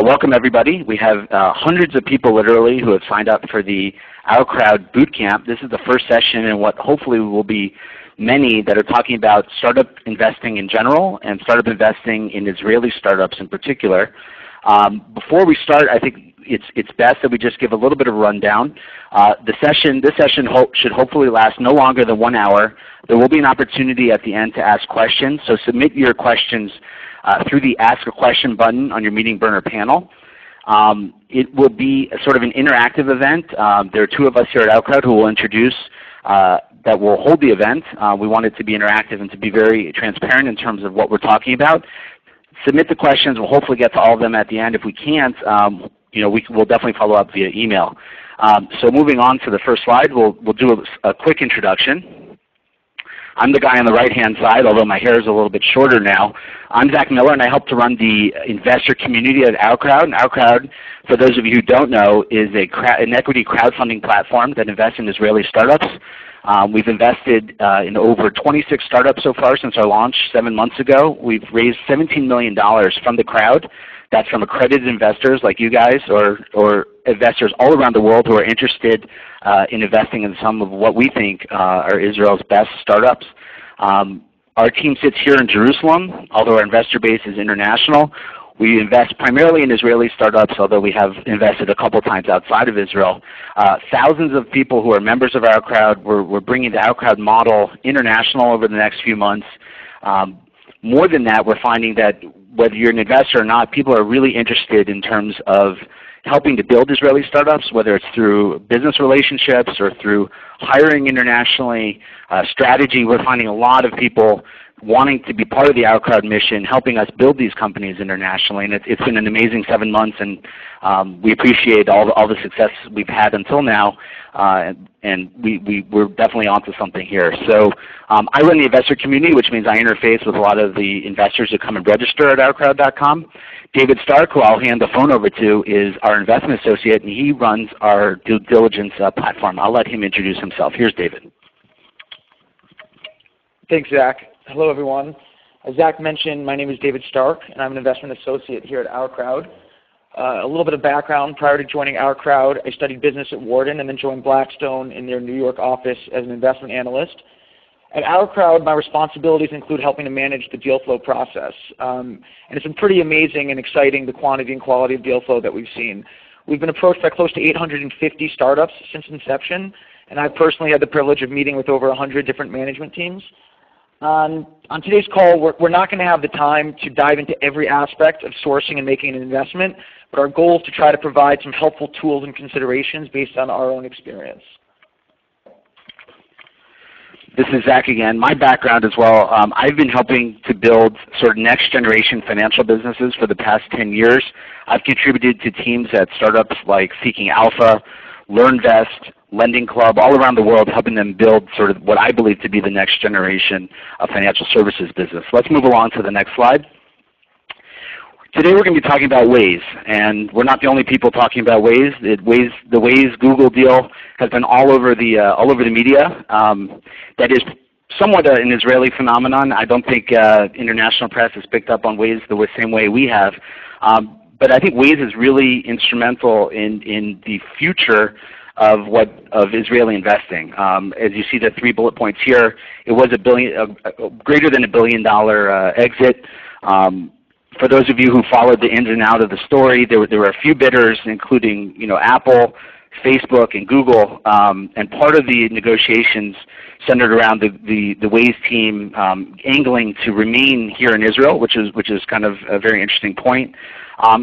Welcome everybody. We have hundreds of people literally who have signed up for the OurCrowd Bootcamp. This is the first session in what hopefully will be many that are talking about startup investing in general and startup investing in Israeli startups in particular. Before we start, I think it's best that we just give a little bit of a rundown. This session should hopefully last no longer than 1 hour. There will be an opportunity at the end to ask questions, so submit your questions through the Ask a Question button on your meeting burner panel. It will be a sort of an interactive event. There are two of us here at OurCrowd who will introduce that will hold the event. We want it to be interactive and to be very transparent in terms of what we're talking about. Submit the questions. We'll hopefully get to all of them at the end. If we can't, we'll definitely follow up via email. So moving on to the first slide, we'll do a quick introduction. I'm the guy on the right-hand side, although my hair is a little bit shorter now. I'm Zack Miller, and I help to run the investor community at OurCrowd. And OurCrowd, for those of you who don't know, is an equity crowdfunding platform that invests in Israeli startups. We've invested in over 26 startups so far since our launch 7 months ago. We've raised $17 million from the crowd. That's from accredited investors like you guys or investors all around the world who are interested in investing in some of what we think are Israel's best startups. Our team sits here in Jerusalem, although our investor base is international. We invest primarily in Israeli startups, although we have invested a couple times outside of Israel. Thousands of people who are members of OurCrowd, we're bringing the OurCrowd model international over the next few months. More than that, we're finding that whether you're an investor or not, people are really interested in terms of helping to build Israeli startups, whether it's through business relationships or through hiring internationally, strategy. We're finding a lot of people wanting to be part of the OurCrowd mission, helping us build these companies internationally. And it's been an amazing 7 months, and we appreciate all the success we've had until now. And we're definitely onto something here. So I run the investor community, which means I interface with a lot of the investors who come and register at OurCrowd.com. David Stark, who I'll hand the phone over to, is our investment associate, and he runs our Diligence platform. I'll let him introduce himself. Here's David. Thanks, Zach. Hello, everyone. As Zach mentioned, my name is David Stark, and I'm an investment associate here at OurCrowd. A little bit of background. Prior to joining OurCrowd, I studied business at Wharton and then joined Blackstone in their New York office as an investment analyst. At OurCrowd, my responsibilities include helping to manage the deal flow process. And it's been pretty amazing and exciting, the quantity and quality of deal flow that we've seen. We've been approached by close to 850 startups since inception, and I've personally had the privilege of meeting with over 100 different management teams. On today's call, we're not going to have the time to dive into every aspect of sourcing and making an investment, but our goal is to try to provide some helpful tools and considerations based on our own experience. This is Zach again. My background as well, I've been helping to build sort of next generation financial businesses for the past 10 years. I've contributed to teams at startups like Seeking Alpha, LearnVest, Lending Club, all around the world, helping them build sort of what I believe to be the next generation of financial services business. Let's move along to the next slide. Today we're going to be talking about Waze, and we're not the only people talking about Waze. The Waze Google deal has been all over the media. That is somewhat an Israeli phenomenon. I don't think international press has picked up on Waze the same way we have. But I think Waze is really instrumental in the future of Israeli investing. As you see the 3 bullet points here, it was greater than $1 billion exit. For those of you who followed the ins and outs of the story, there were a few bidders, including Apple, Facebook, and Google. And part of the negotiations centered around the Waze team angling to remain here in Israel, which is kind of a very interesting point.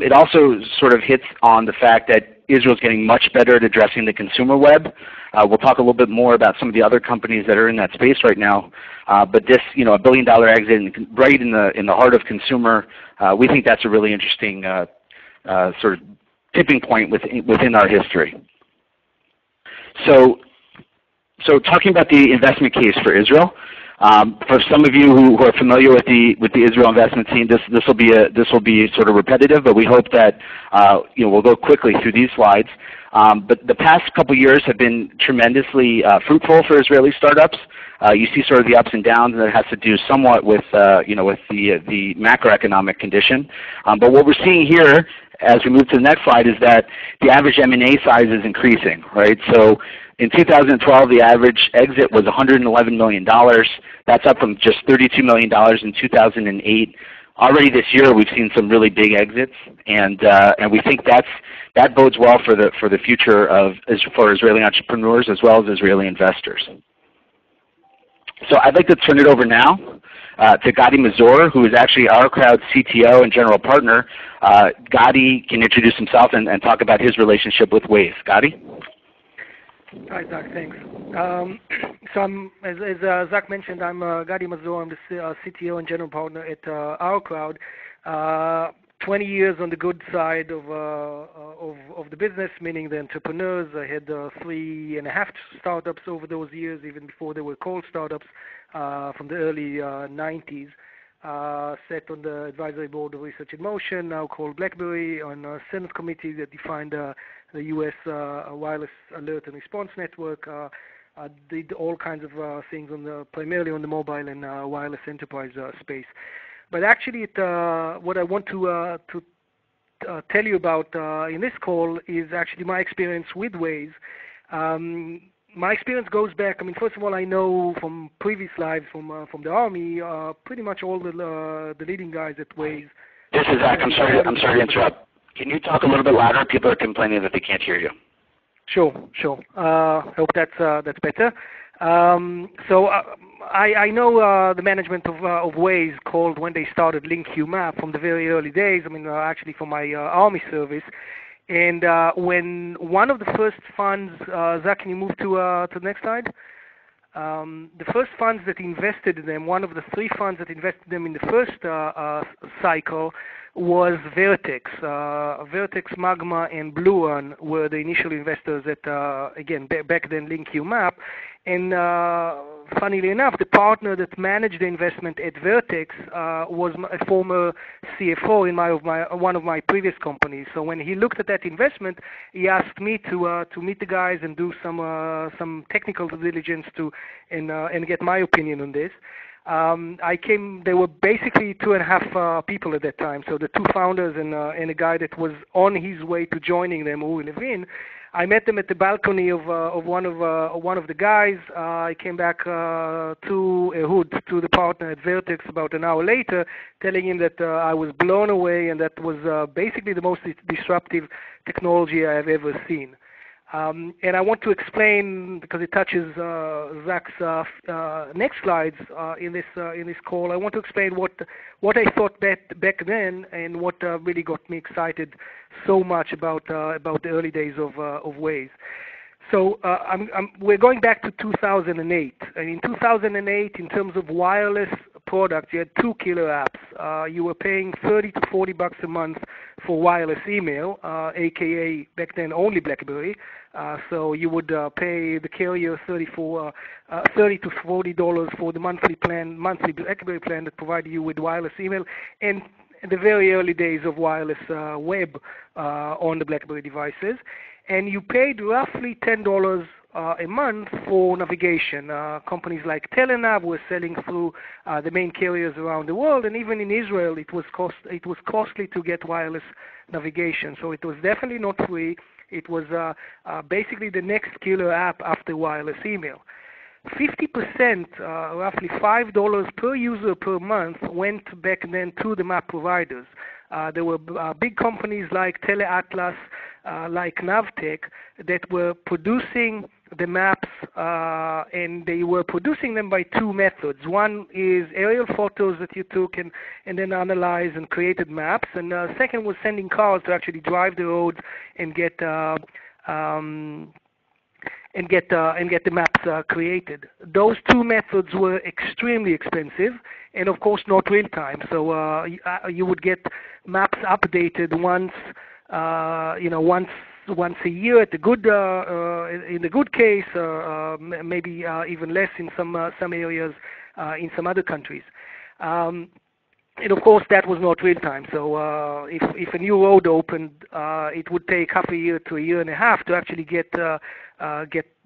It also sort of hits on the fact that Israel is getting much better at addressing the consumer web. We'll talk a little bit more about some of the other companies that are in that space right now. But this, $1 billion exit right in the heart of consumer, we think that's a really interesting sort of tipping point within our history. So talking about the investment case for Israel. For some of you who are familiar with the Israel investment team, this will be sort of repetitive, but we hope that we'll go quickly through these slides. But the past couple years have been tremendously fruitful for Israeli startups. You see sort of the ups and downs, and that has to do somewhat with the macroeconomic condition. But what we're seeing here, as we move to the next slide is that the average M&A size is increasing, right? So in 2012, the average exit was $111 million. That's up from just $32 million in 2008. Already this year, we've seen some really big exits, and we think that bodes well for the future for Israeli entrepreneurs as well as Israeli investors. So I'd like to turn it over now to Gadi Mazur, who is actually OurCrowd's CTO and general partner. Gadi can introduce himself and talk about his relationship with Waze. Gadi? Hi, Zach. Thanks. So as Zach mentioned, I'm Gadi Mazur. I'm the CTO and general partner at OurCrowd. 20 years on the good side of the business, meaning the entrepreneurs. I had 3.5 startups over those years, even before they were called startups, from the early 90s. Sat on the advisory board of Research in Motion, now called BlackBerry, on a Senate committee that defined the U.S. wireless alert and response network. I did all kinds of things primarily on the mobile and wireless enterprise space. But actually, what I want to tell you about in this call is actually my experience with Waze. My experience goes back. I mean, first of all, I know from previous lives from the Army, pretty much all the leading guys at Waze. This is Zach. I'm sorry to interrupt. Can you talk a little bit louder? People are complaining that they can't hear you. Sure. Hope that's better. So I know the management of Waze called when they started LinkU Map from the very early days. I mean, actually from my Army service. And when one of the first funds, Zach, can you move to the next slide? The first funds that invested in them, one of the 3 funds that invested in them in the first cycle was Vertex. Vertex, Magma, and Blue One were the initial investors at, again, back then LinkU Map. And funnily enough, the partner that managed the investment at Vertex was a former CFO in one of my previous companies. So when he looked at that investment, he asked me to meet the guys and do some technical due diligence and get my opinion on this. There were basically 2.5 people at that time. So the 2 founders and a guy that was on his way to joining them, Uri Levin. I met them at the balcony of one of the guys. I came back to Ehud, to the partner at Vertex, about an hour later, telling him that I was blown away and that was basically the most disruptive technology I have ever seen. And I want to explain, because it touches Zach's next slides in this call. I want to explain what I thought back then and what really got me excited so much about the early days of Waze. So we're going back to 2008, and in 2008, in terms of wireless products, you had 2 killer apps. You were paying $30 to $40 a month for wireless email, aka back then only BlackBerry. So you would pay the carrier $30 to $40 for the monthly BlackBerry plan that provided you with wireless email, and in the very early days of wireless web on the BlackBerry devices. And you paid roughly $10 a month for navigation. Companies like Telenav were selling through the main carriers around the world, and even in Israel it was costly to get wireless navigation. So it was definitely not free. It was basically the next killer app after wireless email. 50%, roughly $5 per user per month, went back then to the map providers. There were big companies like TeleAtlas, like Navtech, that were producing the maps, and they were producing them by 2 methods. One is aerial photos that you took and then analyzed and created maps, and second was sending cars to actually drive the roads and get the maps created. Those 2 methods were extremely expensive, and of course not real time. So you would get maps updated once a year at the good in the good case, maybe even less in some areas in some other countries. And of course, that was not real time. So if a new road opened, it would take half a year to a year and a half to actually get the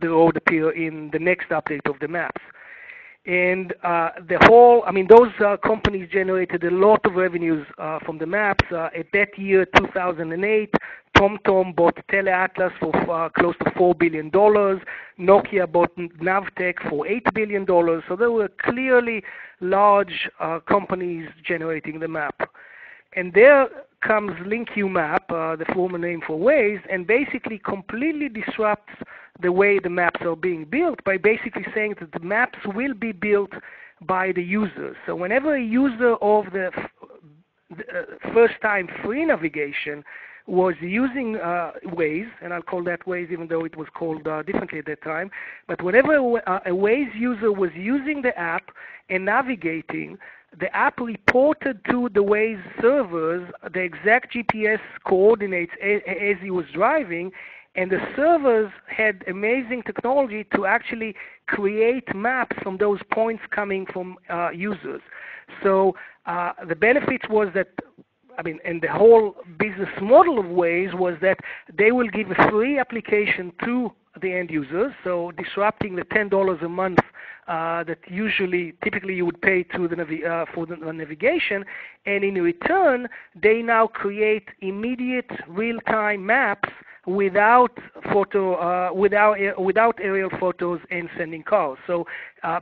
road appear in the next update of the maps. And those companies generated a lot of revenues from the maps. At that year, 2008, TomTom bought TeleAtlas for close to $4 billion. Nokia bought Navtec for $8 billion. So there were clearly large companies generating the map. And there comes LinkUMap, the former name for Waze, and basically completely disrupts the way the maps are being built by basically saying that the maps will be built by the users. So whenever a user of the first-time free navigation was using Waze, and I'll call that Waze even though it was called differently at that time, but whenever a Waze user was using the app and navigating, the app reported to the Waze servers the exact GPS coordinates as he was driving, and the servers had amazing technology to actually create maps from those points coming from users. So the benefit was that, and the whole business model of Waze was that they will give a free application to the end users, so disrupting the $10 a month that typically you would pay to for the navigation, and in return, they now create immediate real-time maps without aerial photos and sending cars. So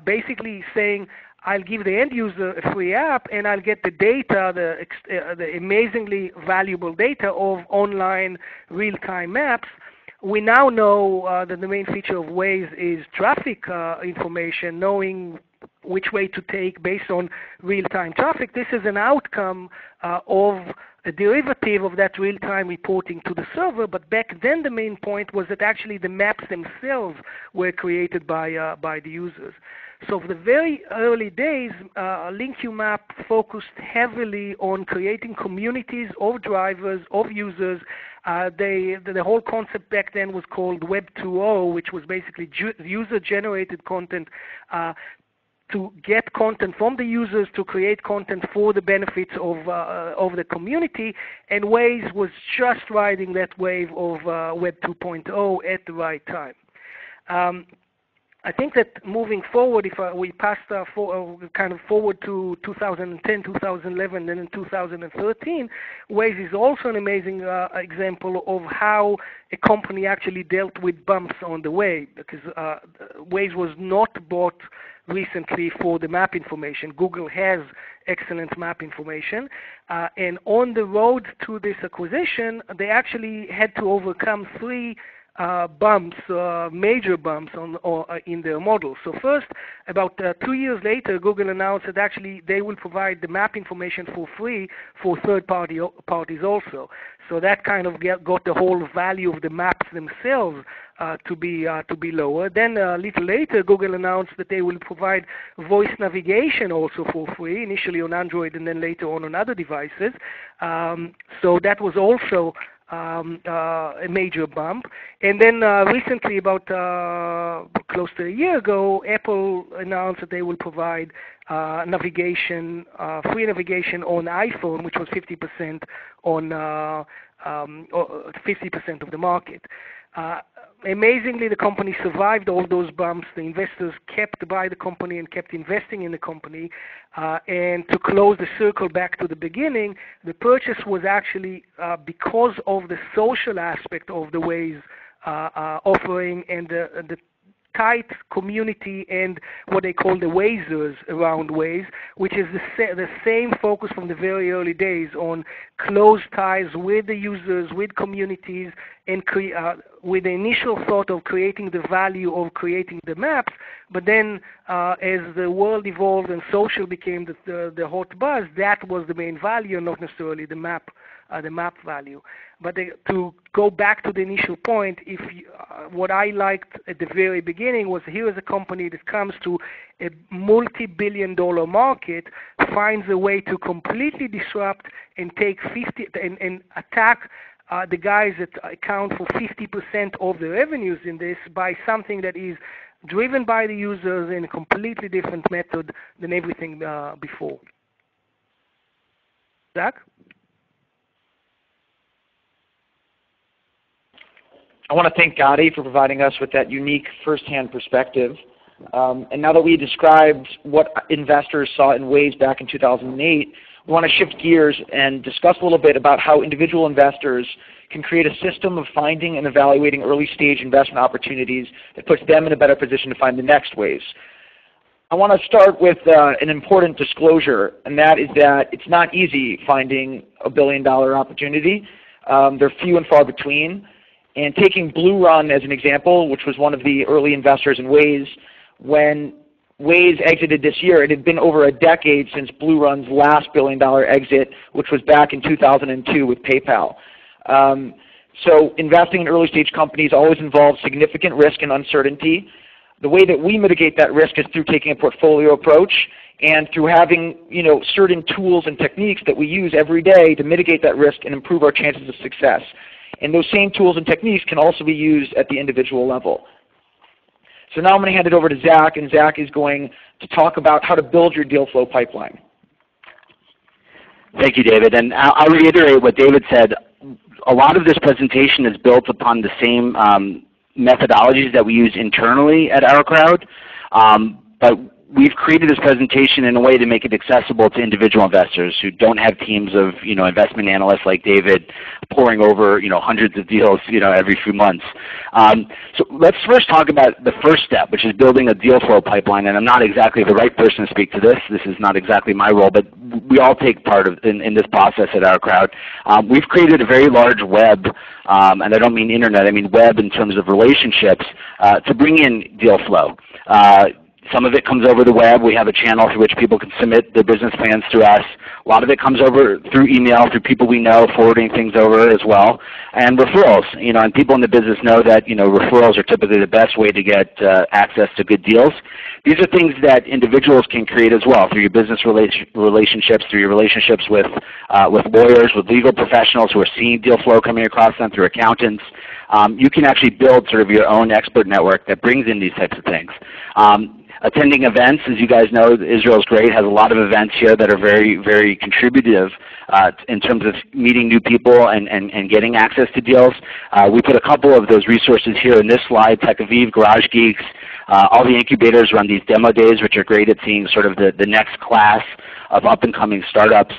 basically saying, I'll give the end user a free app and I'll get the data, the amazingly valuable data of online real-time maps. We now know that the main feature of Waze is traffic information, knowing which way to take based on real-time traffic. This is an outcome of a derivative of that real-time reporting to the server, but back then the main point was that actually the maps themselves were created by the users. So for the very early days, LinkUMap focused heavily on creating communities of drivers, of users. The whole concept back then was called Web 2.0, which was basically user-generated content to get content from the users to create content for the benefits of the community, and Waze was just riding that wave of Web 2.0 at the right time. I think that moving forward, if we pass kind of forward to 2010, 2011, and in 2013, Waze is also an amazing example of how a company actually dealt with bumps on the way, because Waze was not bought recently for the map information. Google has excellent map information, and on the road to this acquisition, they actually had to overcome three major bumps in their model. So first, about 2 years later, Google announced that actually they will provide the map information for free for third parties also. So that kind of got the whole value of the maps themselves to be lower. Then a little later, Google announced that they will provide voice navigation also for free, initially on Android and then later on other devices. So that was also a major bump. And then recently, about close to a year ago, Apple announced that they will provide navigation, free navigation on iPhone, which was 50% on 50% of the market. Amazingly, the company survived all those bumps. The investors kept by the company and kept investing in the company. And to close the circle back to the beginning, the purchase was actually because of the social aspect of the Waze offering and the tight community and what they call the Wazers around Waze, which is the same focus from the very early days on close ties with the users, with communities, and with the initial thought of creating the value of creating the maps. But then as the world evolved and social became the hot buzz, that was the main value, not necessarily the map value. But to go back to the initial point, what I liked at the very beginning was, here is a company that comes to a multi-billion-dollar market, finds a way to completely disrupt and take and attack the guys that account for 50% of the revenues in this by something that is driven by the users in a completely different method than everything before. Zack? I want to thank Gadi for providing us with that unique first-hand perspective And now that we described what investors saw in Waze back in 2008, we want to shift gears and discuss a little bit about how individual investors can create a system of finding and evaluating early-stage investment opportunities that puts them in a better position to find the next Waze. I want to start with an important disclosure, and that is that it's not easy finding a billion-dollar opportunity. They're few and far between. And taking Blue Run as an example, which was one of the early investors in Waze, when Waze exited this year, it had been over a decade since Blue Run's last billion-dollar exit, which was back in 2002 with PayPal. So investing in early-stage companies always involves significant risk and uncertainty. The way that we mitigate that risk is through taking a portfolio approach and through having certain tools and techniques that we use every day to mitigate that risk and improve our chances of success. And those same tools and techniques can also be used at the individual level. So now I'm going to hand it over to Zack, and Zack is going to talk about how to build your deal flow pipeline. Thank you, David. And I'll reiterate what David said. A lot of this presentation is built upon the same methodologies that we use internally at OurCrowd, but we've created this presentation in a way to make it accessible to individual investors who don't have teams of investment analysts like David poring over hundreds of deals every few months. So let's first talk about the first step, which is building a deal flow pipeline. And I'm not exactly the right person to speak to this. This is not exactly my role, but we all take part in this process at OurCrowd. We've created a very large web, and I don't mean internet, I mean web in terms of relationships, to bring in deal flow. Some of it comes over the web. We have a channel through which people can submit their business plans through us. A lot of it comes over through email, through people we know, forwarding things over as well. And referrals, and people in the business know that, referrals are typically the best way to get access to good deals. These are things that individuals can create as well through your business relationships, through your relationships with lawyers, with legal professionals who are seeing deal flow coming across them, through accountants. You can actually build sort of your own expert network that brings in these types of things. Attending events, as you guys know, Israel's great, has a lot of events here that are very, very contributive in terms of meeting new people and getting access to deals. We put a couple of those resources here in this slide, Tech Aviv, Garage Geeks. All the incubators run these demo days, which are great at seeing sort of the next class of up-and-coming startups.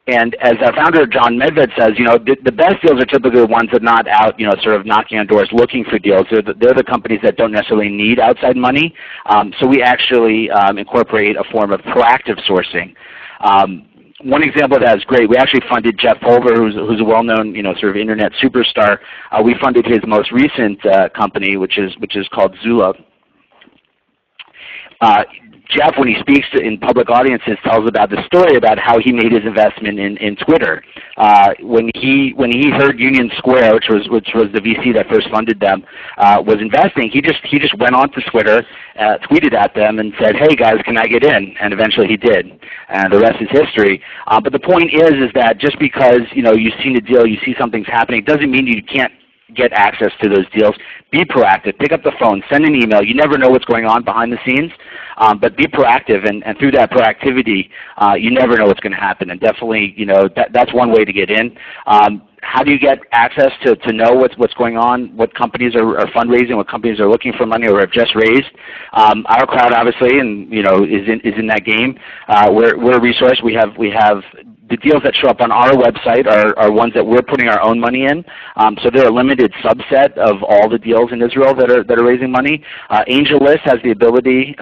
And as our founder, John Medved, says, the best deals are typically the ones that are not out, sort of knocking on doors looking for deals. They're the companies that don't necessarily need outside money. So we actually incorporate a form of proactive sourcing. One example of that is great. We actually funded Jeff Pulver, who's a well-known, sort of internet superstar. We funded his most recent company, which is called Zula. Jeff, when he speaks in public audiences, tells about the story about how he made his investment in Twitter. When he heard Union Square, which was the VC that first funded them, was investing, he just went onto Twitter, tweeted at them, and said, "Hey guys, can I get in?" And eventually he did, and the rest is history. But the point is that just because you've seen a deal, you see something's happening, doesn't mean you can't get access to those deals. Be proactive. Pick up the phone. Send an email. You never know what's going on behind the scenes, but be proactive. And through that proactivity, you never know what's going to happen. And definitely, that's one way to get in. How do you get access to know what's going on, what companies are fundraising, what companies are looking for money or have just raised? OurCrowd, obviously, and is in that game. We're a resource. We have the deals that show up on our website are ones that we're putting our own money in. So they're a limited subset of all the deals in Israel that are raising money. AngelList has the ability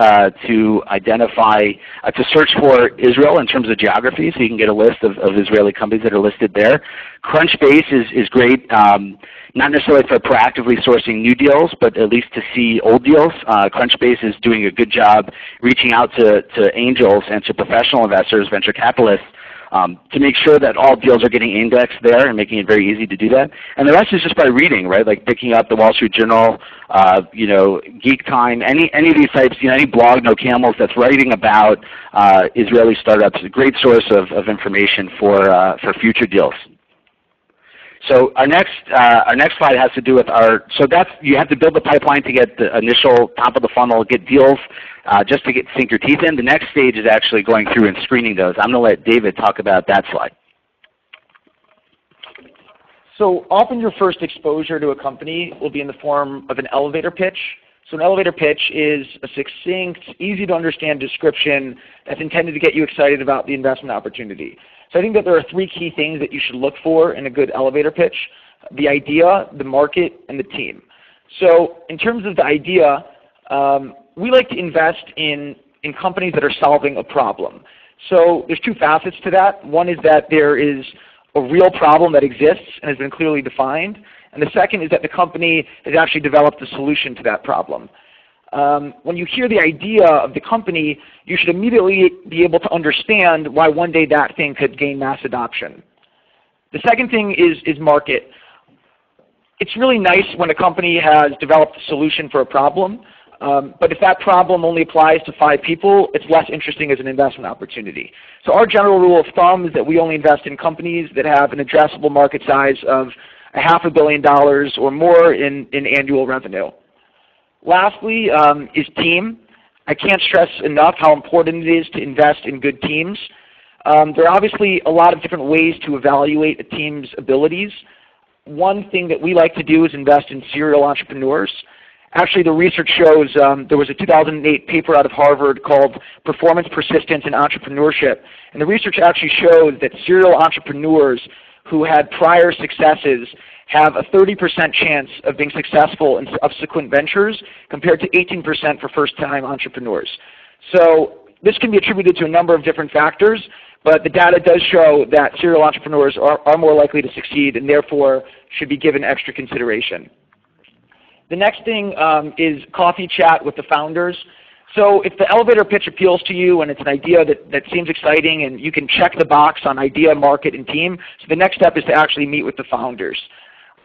to identify, to search for Israel in terms of geography, so you can get a list of Israeli companies that are listed there. Crunchbase is great, not necessarily for proactively sourcing new deals, but at least to see old deals. Crunchbase is doing a good job reaching out to angels and to professional investors, venture capitalists, to make sure that all deals are getting indexed there and making it very easy to do that. And the rest is just by reading, right? Like picking up the Wall Street Journal, Geek Time, any of these types, any blog, No Camels, that's writing about Israeli startups, a great source of information for future deals. So our next slide has to do with you have to build the pipeline to get the initial top of the funnel, get deals, just to sink your teeth in. The next stage is actually going through and screening those. I'm going to let David talk about that slide. So often your first exposure to a company will be in the form of an elevator pitch. So an elevator pitch is a succinct, easy to understand description that's intended to get you excited about the investment opportunity. So I think that there are three key things that you should look for in a good elevator pitch: the idea, the market, and the team. So in terms of the idea, we like to invest in companies that are solving a problem. So there's two facets to that. One is that there is a real problem that exists and has been clearly defined. And the second is that the company has actually developed a solution to that problem. When you hear the idea of the company, you should immediately be able to understand why one day that thing could gain mass adoption. The second thing is market. It's really nice when a company has developed a solution for a problem, but if that problem only applies to 5 people, it's less interesting as an investment opportunity. So our general rule of thumb is that we only invest in companies that have an addressable market size of $500 million or more in annual revenue. Lastly is team. I can't stress enough how important it is to invest in good teams. There are obviously a lot of different ways to evaluate a team's abilities. One thing that we like to do is invest in serial entrepreneurs. Actually, the research shows there was a 2008 paper out of Harvard called Performance, Persistence, and Entrepreneurship. And the research actually showed that serial entrepreneurs who had prior successes have a 30% chance of being successful in subsequent ventures compared to 18% for first-time entrepreneurs. So this can be attributed to a number of different factors, but the data does show that serial entrepreneurs are more likely to succeed and therefore should be given extra consideration. The next thing is coffee chat with the founders. So if the elevator pitch appeals to you and it's an idea that seems exciting and you can check the box on idea, market, and team, so the next step is to actually meet with the founders.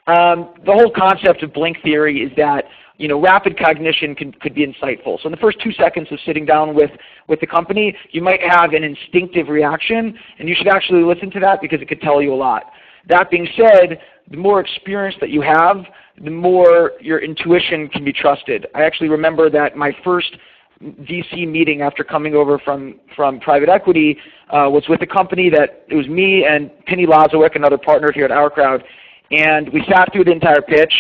The whole concept of blink theory is that rapid cognition could be insightful. So in the first 2 seconds of sitting down with the company, you might have an instinctive reaction, and you should actually listen to that because it could tell you a lot. That being said, the more experience that you have, the more your intuition can be trusted. I actually remember that my first VC meeting after coming over from private equity was with a company that it was me and Penny Lazowick, another partner here at OurCrowd, and we sat through the entire pitch.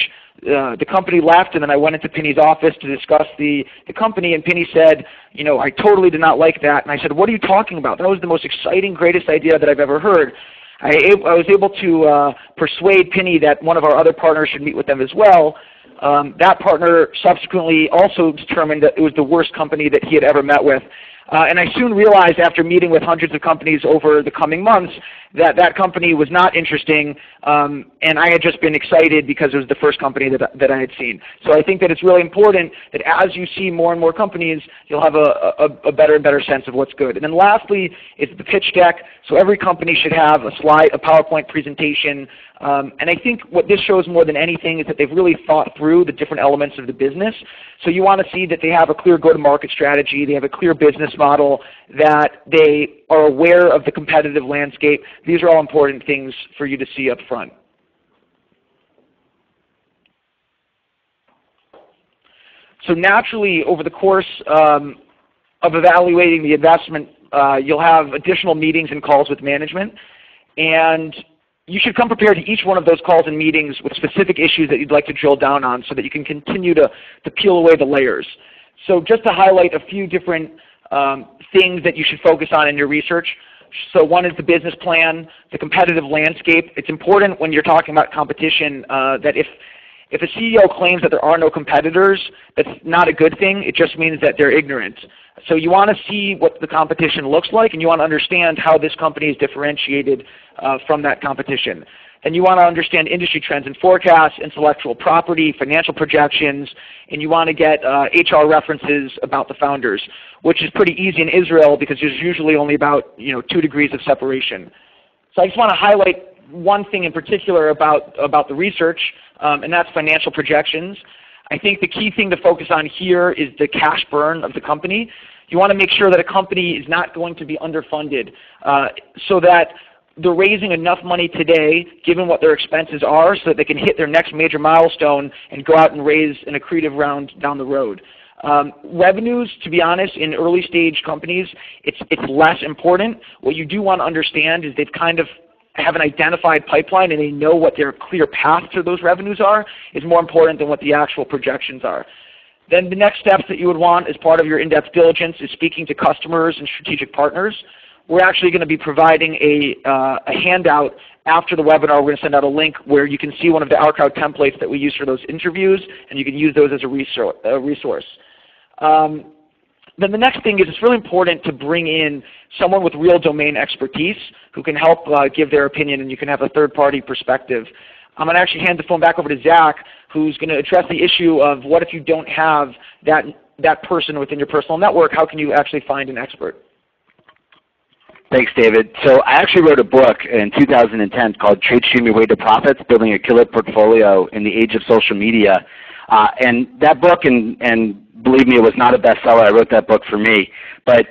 The company left, and then I went into Penny's office to discuss the company, and Penny said, I totally did not like that. And I said, what are you talking about? That was the most exciting, greatest idea that I've ever heard. I was able to persuade Penny that one of our other partners should meet with them as well. That partner subsequently also determined that it was the worst company that he had ever met with. And I soon realized after meeting with hundreds of companies over the coming months that that company was not interesting, and I had just been excited because it was the first company that I had seen. So I think that it's really important that as you see more and more companies, you'll have a better and better sense of what's good. And then lastly is the pitch deck. So every company should have a slide, a PowerPoint presentation. And I think what this shows more than anything is that they've really thought through the different elements of the business. So you want to see that they have a clear go-to-market strategy, they have a clear business model, that they are aware of the competitive landscape. These are all important things for you to see up front. So naturally, over the course of evaluating the investment, you'll have additional meetings and calls with management. And you should come prepared to each one of those calls and meetings with specific issues that you'd like to drill down on so that you can continue to peel away the layers. So just to highlight a few different things that you should focus on in your research. So one is the business plan, the competitive landscape. It's important when you're talking about competition that if a CEO claims that there are no competitors, that's not a good thing. It just means that they're ignorant. So you want to see what the competition looks like, and you want to understand how this company is differentiated from that competition. And you want to understand industry trends and forecasts, intellectual property, financial projections, and you want to get HR references about the founders, which is pretty easy in Israel because there's usually only about 2 degrees of separation. So I just want to highlight one thing in particular about the research, and that's financial projections. I think the key thing to focus on here is the cash burn of the company. You want to make sure that a company is not going to be underfunded so that they're raising enough money today, given what their expenses are, so that they can hit their next major milestone and go out and raise an accretive round down the road. Revenues, to be honest, in early stage companies, it's less important. What you do want to understand is they've kind of have an identified pipeline and they know what their clear path to those revenues are is more important than what the actual projections are. Then the next steps that you would want as part of your in-depth diligence is speaking to customers and strategic partners. We're actually going to be providing a handout after the webinar. We're going to send out a link where you can see one of the OurCrowd templates that we use for those interviews, and you can use those as a resource. Then the next thing is it's really important to bring in someone with real domain expertise who can help give their opinion, and you can have a third-party perspective. I'm going to actually hand the phone back over to Zach, who's going to address the issue of what if you don't have that person within your personal network, how can you actually find an expert? Thanks, David. So I actually wrote a book in 2010 called Trade Stream Your Way to Profits, Building a Killer Portfolio in the Age of Social Media. And that book, and believe me, it was not a bestseller. I wrote that book for me. But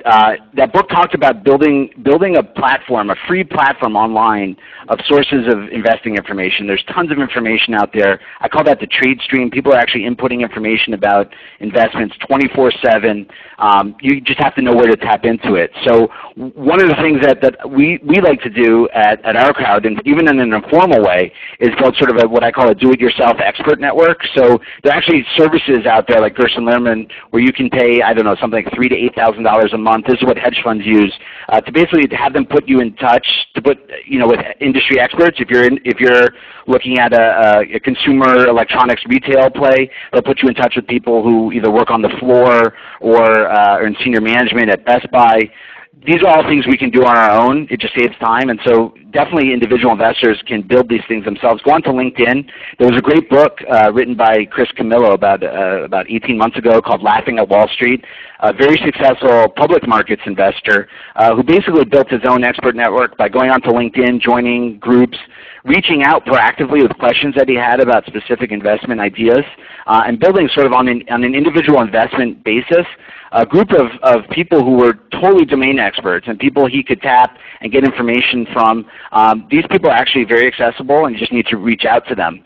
that book talked about building a platform, a free platform online of sources of investing information. There's tons of information out there. I call that the trade stream. People are actually inputting information about investments 24/7. You just have to know where to tap into it. So one of the things that we like to do at OurCrowd, and even in an informal way, is build sort of what I call a do-it-yourself expert network. So there are actually services out there like Gerson Lehrman where you can pay, I don't know, something like $3,000 to $8,000 a month. This is what hedge funds use to basically have them put you in touch with industry experts. If you're looking at a consumer electronics retail play, they'll put you in touch with people who either work on the floor or are in senior management at Best Buy. These are all things we can do on our own. It just saves time, and so definitely individual investors can build these things themselves. Go on to LinkedIn. There was a great book written by Chris Camillo about 18 months ago called Laughing at Wall Street, a very successful public markets investor who basically built his own expert network by going onto LinkedIn, joining groups, reaching out proactively with questions that he had about specific investment ideas, and building sort of on an individual investment basis a group of people who were totally domain experts and people he could tap and get information from. These people are actually very accessible, and you just need to reach out to them.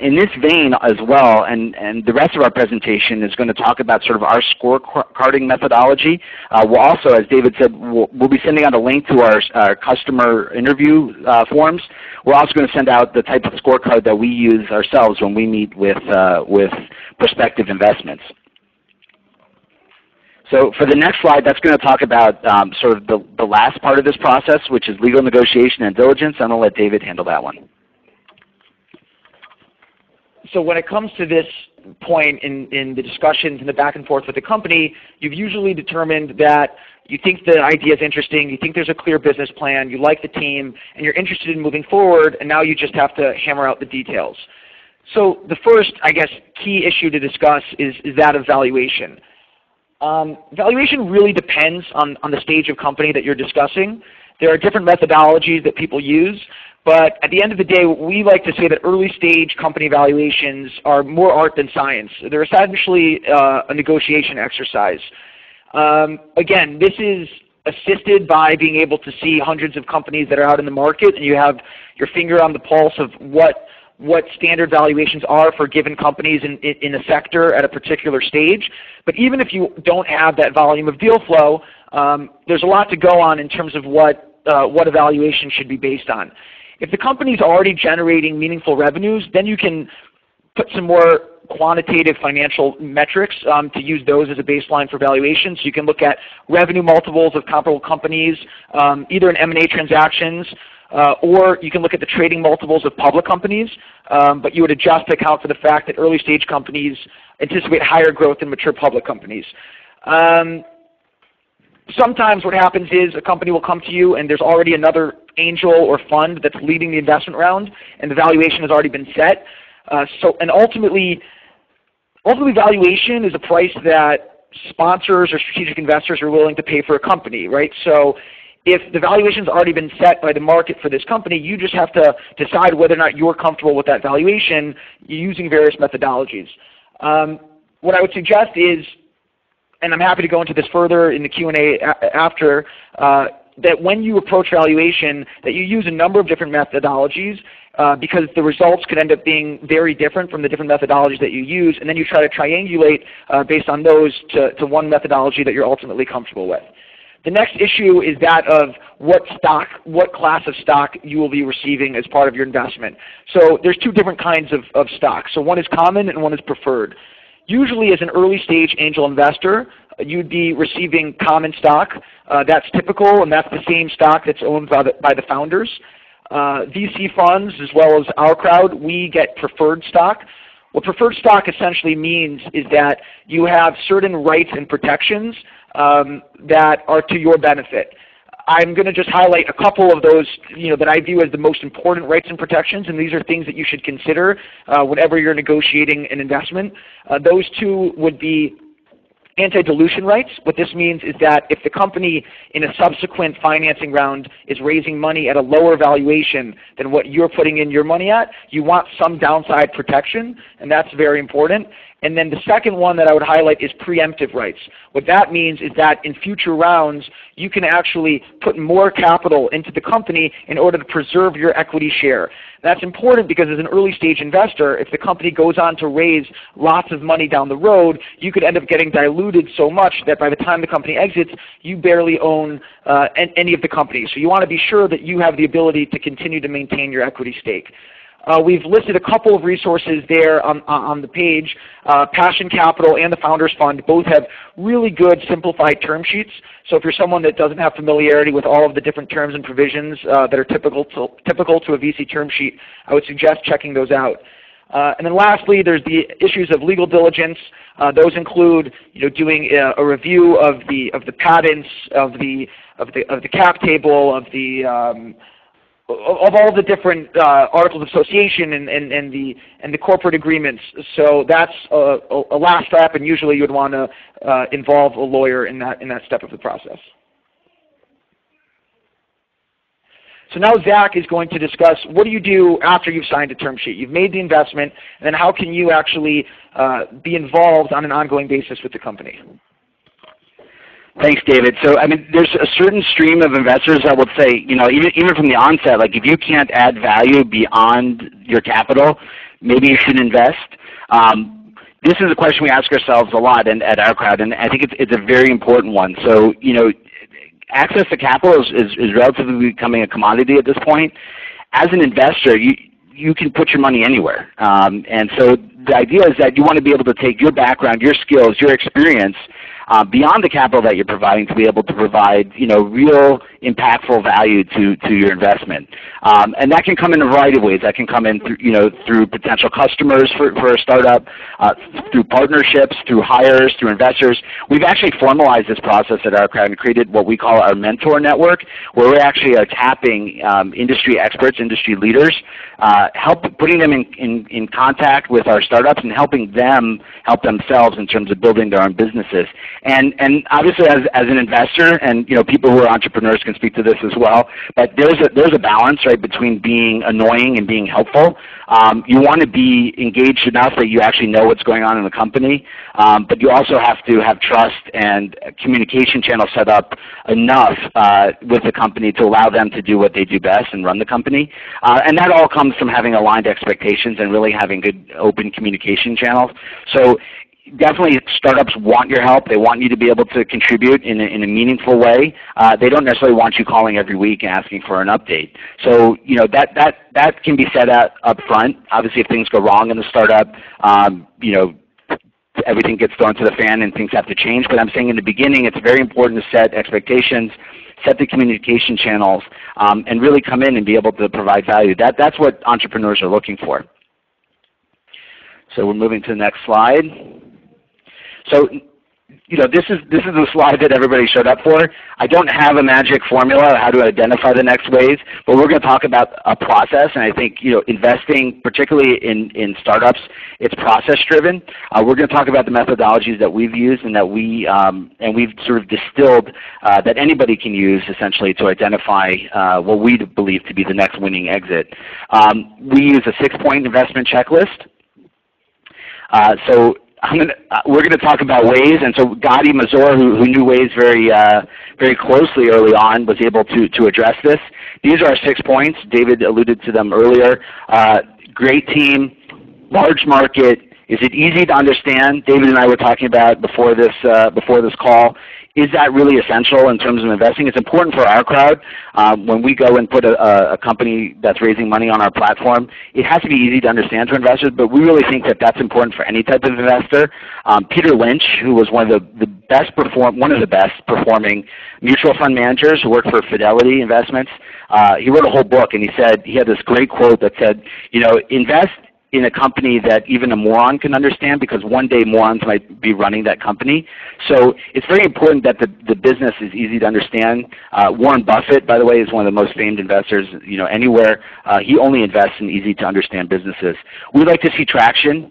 In this vein as well, and the rest of our presentation is going to talk about sort of our scorecarding methodology. We'll also, as David said, we'll be sending out a link to our customer interview forms. We're also going to send out the type of scorecard that we use ourselves when we meet with prospective investments. So for the next slide, that's going to talk about sort of the last part of this process, which is legal negotiation and diligence. I'm going to let David handle that one. So when it comes to this point in the discussions and the back and forth with the company, you've usually determined that you think the idea is interesting, you think there's a clear business plan, you like the team, and you're interested in moving forward, and now you just have to hammer out the details. So the first, I guess, key issue to discuss is that of valuation. Valuation really depends on the stage of company that you're discussing. There are different methodologies that people use, but at the end of the day, we like to say that early stage company valuations are more art than science. They're essentially a negotiation exercise. Again, this is assisted by being able to see hundreds of companies that are out in the market, and you have your finger on the pulse of what standard valuations are for given companies in a sector at a particular stage. But even if you don't have that volume of deal flow, there's a lot to go on in terms of what a valuation should be based on. If the company is already generating meaningful revenues, then you can put some more quantitative financial metrics to use those as a baseline for valuation. So you can look at revenue multiples of comparable companies, either in M&A transactions, or you can look at the trading multiples of public companies, but you would adjust to account for the fact that early stage companies anticipate higher growth than mature public companies. Sometimes what happens is a company will come to you and there's already another angel or fund that's leading the investment round and the valuation has already been set. And ultimately valuation is a price that sponsors or strategic investors are willing to pay for a company, right? So if the valuation has already been set by the market for this company, you just have to decide whether or not you're comfortable with that valuation using various methodologies. What I would suggest is, and I'm happy to go into this further in the Q&A after, that when you approach valuation, that you use a number of different methodologies because the results could end up being very different from the different methodologies that you use, and then you try to triangulate based on those to one methodology that you're ultimately comfortable with. The next issue is that of what class of stock you will be receiving as part of your investment. So there's two different kinds of stock. So one is common and one is preferred. Usually as an early stage angel investor, you'd be receiving common stock. That's typical, and that's the same stock that's owned by the founders. VC funds, as well as OurCrowd, we get preferred stock. What preferred stock essentially means is that you have certain rights and protections that are to your benefit. I'm going to just highlight a couple of those that I view as the most important rights and protections, and these are things that you should consider whenever you're negotiating an investment. Those two would be anti-dilution rights. What this means is that if the company in a subsequent financing round is raising money at a lower valuation than what you're putting in your money at, you want some downside protection, and that's very important. And then the second one that I would highlight is preemptive rights. What that means is that in future rounds, you can actually put more capital into the company in order to preserve your equity share. That's important because as an early stage investor, if the company goes on to raise lots of money down the road, you could end up getting diluted so much that by the time the company exits, you barely own any of the company. So you want to be sure that you have the ability to continue to maintain your equity stake. We've listed a couple of resources there on the page. Passion Capital and the Founders Fund both have really good simplified term sheets. So if you're someone that doesn't have familiarity with all of the different terms and provisions that are typical to a VC term sheet, I would suggest checking those out. And then lastly, there's the issues of legal diligence. Those include doing a review of the patents, of the cap table, of all the different articles of association and the corporate agreements. So that's a last step, and usually you would want to involve a lawyer in that step of the process. So now Zack is going to discuss what do you do after you've signed a term sheet. You've made the investment, and then how can you actually be involved on an ongoing basis with the company? Thanks, David. So, I mean, there's a certain stream of investors that will say, even from the onset, like if you can't add value beyond your capital, maybe you shouldn't invest. This is a question we ask ourselves a lot at OurCrowd, and I think it's a very important one. So, access to capital is relatively becoming a commodity at this point. As an investor, you can put your money anywhere. And so the idea is that you want to be able to take your background, your skills, your experience, beyond the capital that you're providing to be able to provide real impactful value to your investment. And that can come in a variety of ways. That can come in through potential customers for a startup, through partnerships, through hires, through investors. We've actually formalized this process at OurCrowd and created what we call our mentor network, where we actually are tapping industry experts, industry leaders, putting them in contact with our startups and helping them help themselves in terms of building their own businesses. And obviously as an investor, and people who are entrepreneurs can speak to this as well, but there's a balance, right, between being annoying and being helpful. You want to be engaged enough that you actually know what's going on in the company, but you also have to have trust and a communication channel set up enough with the company to allow them to do what they do best and run the company. And that all comes from having aligned expectations and really having good open communication channels. So definitely startups want your help. They want you to be able to contribute in a meaningful way. They don't necessarily want you calling every week and asking for an update. So that can be set up front. Obviously if things go wrong in the startup, everything gets thrown to the fan and things have to change. But I'm saying in the beginning it's very important to set expectations, set the communication channels, and really come in and be able to provide value. That's what entrepreneurs are looking for. So we're moving to the next slide. So, this is the slide that everybody showed up for. I don't have a magic formula how to identify the next waves, but we're going to talk about a process, and I think investing, particularly in startups, it's process driven. We're going to talk about the methodologies that we've used and that we've sort of distilled that anybody can use essentially to identify what we believe to be the next winning exit. We use a 6-point investment checklist. We're going to talk about Waze, and so Gadi Mazur, who knew Waze very closely early on, was able to address this. These are our 6 points. David alluded to them earlier. Great team, large market. Is it easy to understand? David and I were talking about before this call. is that really essential in terms of investing? It's important for our crowd. When we go and put a company that's raising money on our platform, it has to be easy to understand for investors, but we really think that that's important for any type of investor. Peter Lynch, who was one of the best performing mutual fund managers who worked for Fidelity Investments, he wrote a whole book, and he had this great quote that said, invest in a company that even a moron can understand, because one day morons might be running that company. So it's very important that the business is easy to understand. Warren Buffett, by the way, is one of the most famed investors anywhere. He only invests in easy to understand businesses. We like to see traction.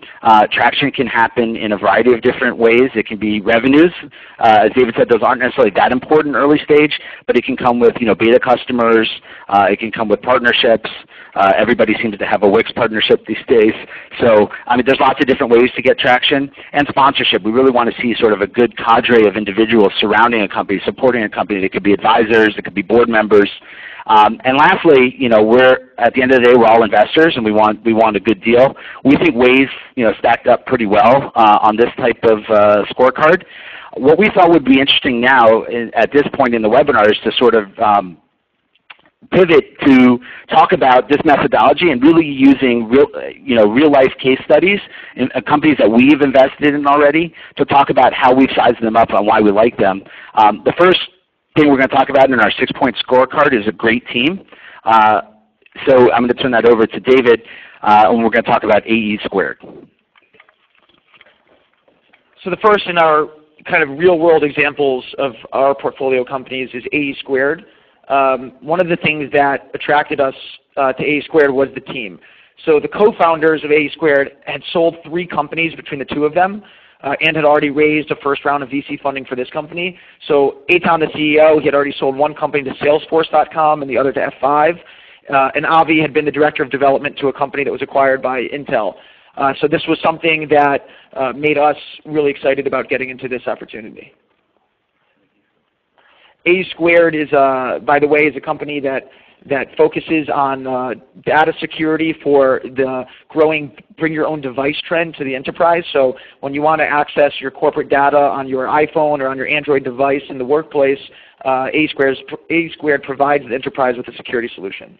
Traction can happen in a variety of different ways. It can be revenues. As David said, those aren't necessarily that important early stage, but it can come with beta customers. It can come with partnerships. Everybody seems to have a Wix partnership these days. So there's lots of different ways to get traction. And sponsorship. We really want to see sort of a good cadre of individuals surrounding a company, supporting a company. They could be advisors. It could be board members. And lastly, we're at the end of the day, we're all investors, and we want a good deal. We think Waze stacked up pretty well on this type of scorecard. What we thought would be interesting now at this point in the webinar is to sort of pivot to talk about this methodology and really using real life case studies in companies that we've invested in already to talk about how we've sized them up and why we like them. The first thing we're going to talk about in our 6-point scorecard is a great team. So I'm going to turn that over to David, and we're going to talk about AE squared. So the first in our kind of real-world examples of our portfolio companies is AE squared. One of the things that attracted us to AE squared was the team. So the co-founders of AE squared had sold 3 companies between the two of them and had already raised a first round of VC funding for this company. So Eitan, the CEO, he had already sold one company to Salesforce.com and the other to F5. And Avi had been the director of development to a company that was acquired by Intel. So this was something that made us really excited about getting into this opportunity. AE squared is, by the way, is a company that focuses on data security for the growing bring your own device trend to the enterprise. So when you want to access your corporate data on your iPhone or on your Android device in the workplace, AE squared provides the enterprise with a security solution.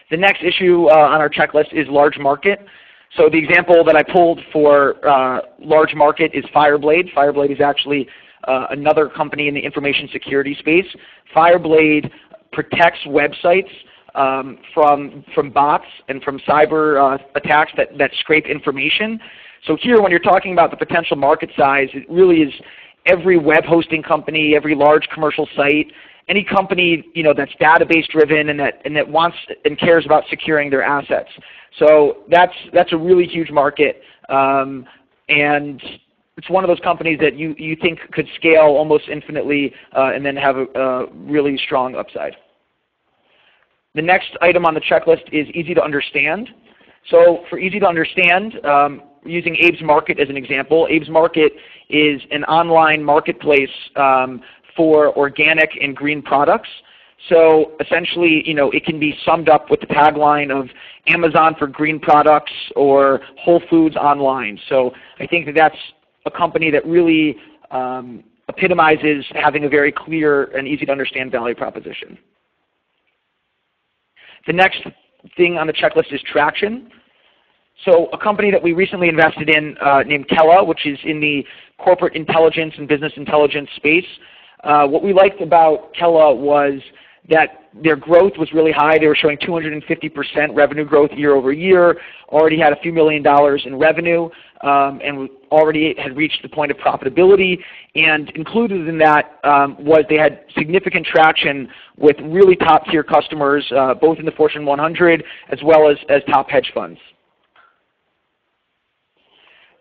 The next issue on our checklist is large market. So the example that I pulled for large market is Fireblade. Fireblade is actually another company in the information security space. Fireblade protects websites from bots and from cyber attacks that scrape information. So here, when you're talking about the potential market size, it really is every web hosting company, every large commercial site, any company that's database driven and that wants and cares about securing their assets. So that's a really huge market, and it's one of those companies that you think could scale almost infinitely and then have a really strong upside. The next item on the checklist is easy to understand. So for easy to understand, using Abe's Market as an example, Abe's Market is an online marketplace for organic and green products. So essentially, it can be summed up with the tagline of Amazon for green products or Whole Foods online. So I think that's a company that really epitomizes having a very clear and easy to understand value proposition. The next thing on the checklist is traction. So a company that we recently invested in named Kella, which is in the corporate intelligence and business intelligence space. What we liked about Kella was that their growth was really high. They were showing 250% revenue growth year over year, already had a few $1 million in revenue, and already had reached the point of profitability. And included in that was they had significant traction with really top-tier customers, both in the Fortune 100 as well as top hedge funds.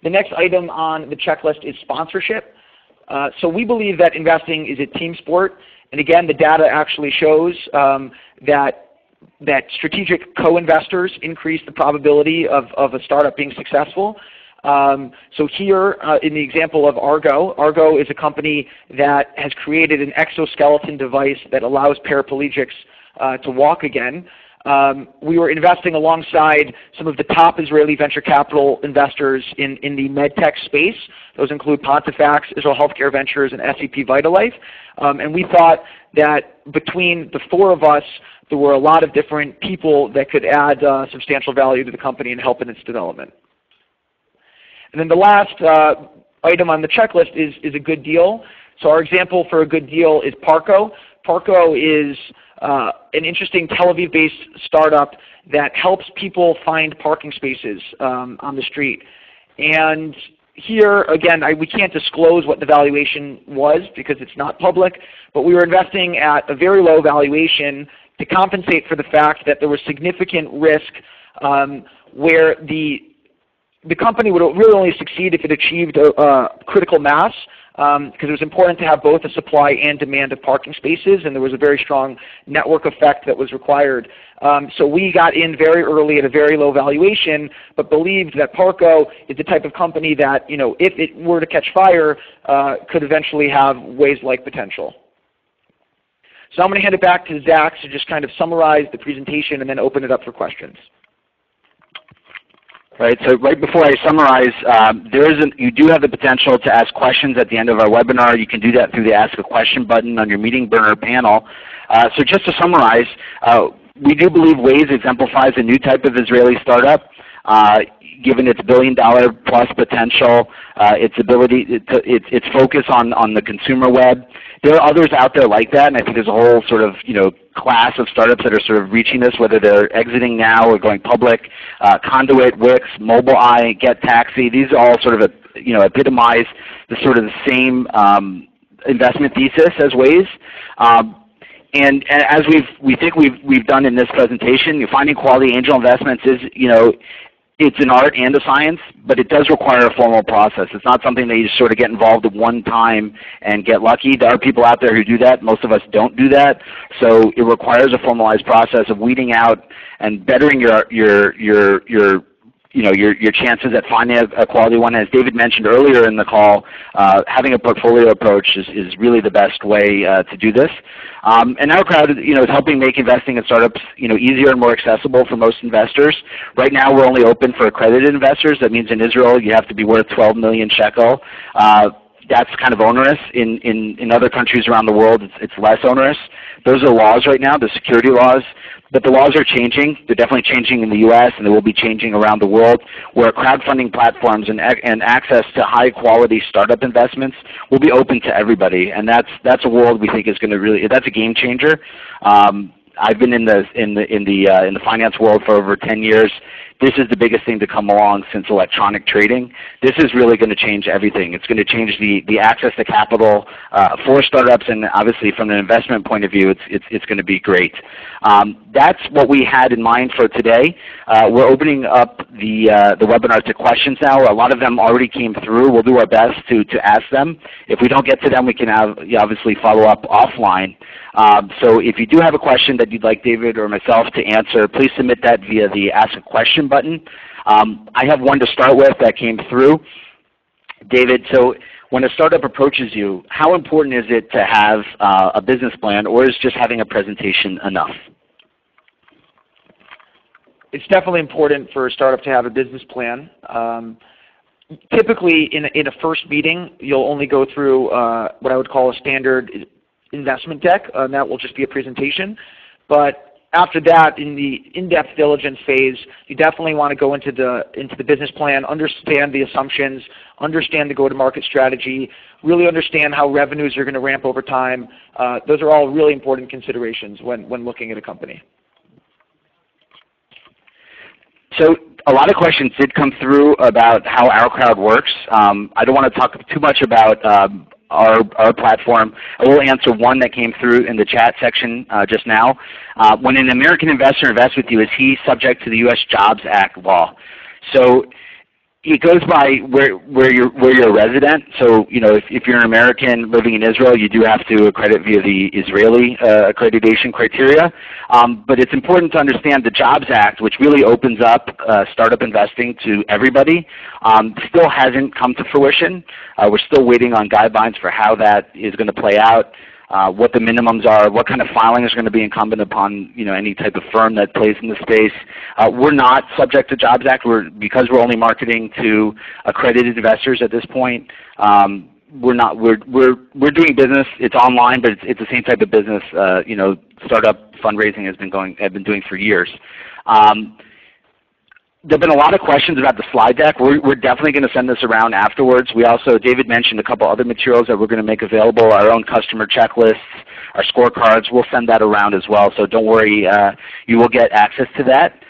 The next item on the checklist is sponsorship. So we believe that investing is a team sport. And again, the data actually shows that strategic co-investors increase the probability of a startup being successful. So here, in the example of Argo is a company that has created an exoskeleton device that allows paraplegics to walk again. We were investing alongside some of the top Israeli venture capital investors in the medtech space. Those include Pontifax, Israel Healthcare Ventures, and SEP Vitalife. And we thought that between the four of us, there were a lot of different people that could add substantial value to the company and help in its development. And then the last item on the checklist is a good deal. So our example for a good deal is Parco. Parco is an interesting Tel Aviv-based startup that helps people find parking spaces on the street. And here, again, we can't disclose what the valuation was because it's not public, but we were investing at a very low valuation to compensate for the fact that there was significant risk where the company would really only succeed if it achieved critical mass, because it was important to have both a supply and demand of parking spaces, and there was a very strong network effect that was required. So we got in very early at a very low valuation, but believed that Parco is the type of company that, if it were to catch fire, could eventually have Waze-like potential. So I'm going to hand it back to Zack to just kind of summarize the presentation and then open it up for questions. Right, so right before I summarize, you do have the potential to ask questions at the end of our webinar. You can do that through the Ask a Question button on your meeting burner panel. So just to summarize, we do believe Waze exemplifies a new type of Israeli startup, given its billion-dollar plus potential, its ability, its focus on the consumer web. There are others out there like that, and I think there's a whole sort of class of startups that are sort of reaching this, whether they're exiting now or going public. Conduit, Wix, Mobileye, Get Taxi. These all sort of epitomize the sort of the same investment thesis as Waze. And as we think we've done in this presentation, finding quality angel investments is it's an art and a science, but it does require a formal process. It's not something that you just sort of get involved in one time and get lucky. There are people out there who do that. Most of us don't do that. So it requires a formalized process of weeding out and bettering your chances at finding a quality one. As David mentioned earlier in the call, having a portfolio approach is really the best way to do this. And OurCrowd, is helping make investing in startups, easier and more accessible for most investors. Right now, we're only open for accredited investors. That means in Israel, you have to be worth 12 million shekel. That's kind of onerous. In other countries around the world, it's less onerous. Those are laws right now, the security laws. But the laws are changing. They're definitely changing in the U.S. and they will be changing around the world, where crowdfunding platforms and access to high-quality startup investments will be open to everybody. And that's a world we think is going to that's a game changer. I've been in the finance world for over 10 years. This is the biggest thing to come along since electronic trading. This is really going to change everything. It's going to change the access to capital for startups, and obviously from an investment point of view, it's going to be great. That's what we had in mind for today. We're opening up the webinar to questions now. A lot of them already came through. We'll do our best to ask them. If we don't get to them, we can obviously follow up offline. So if you do have a question that you'd like David or myself to answer, please submit that via the Ask a Question button. I have one to start with that came through. David, so when a startup approaches you, how important is it to have a business plan, or is just having a presentation enough? It's definitely important for a startup to have a business plan. Typically, in a first meeting, you'll only go through what I would call a standard investment deck, and that will just be a presentation. But after that, in the in-depth diligence phase, you definitely want to go into the business plan, understand the assumptions, understand the go-to-market strategy, really understand how revenues are going to ramp over time. Those are all really important considerations when looking at a company. So a lot of questions did come through about how OurCrowd works. I don't want to talk too much about our platform. I will answer one that came through in the chat section just now. When an American investor invests with you, is he subject to the U.S. Jobs Act law? So it goes by where you're a resident. So if you're an American living in Israel, you do have to accredit via the Israeli accreditation criteria. But it's important to understand the Jobs Act, which really opens up startup investing to everybody, still hasn't come to fruition. We're still waiting on guidelines for how that is going to play out. what the minimums are, what kind of filing is going to be incumbent upon any type of firm that plays in the space. We're not subject to Jobs Act because we're only marketing to accredited investors at this point. We're doing business. It's online, but it's the same type of business startup fundraising have been doing for years. There have been a lot of questions about the slide deck. We're definitely going to send this around afterwards. David mentioned a couple other materials that we're going to make available, our own customer checklists, our scorecards. We'll send that around as well, so don't worry, you will get access to that.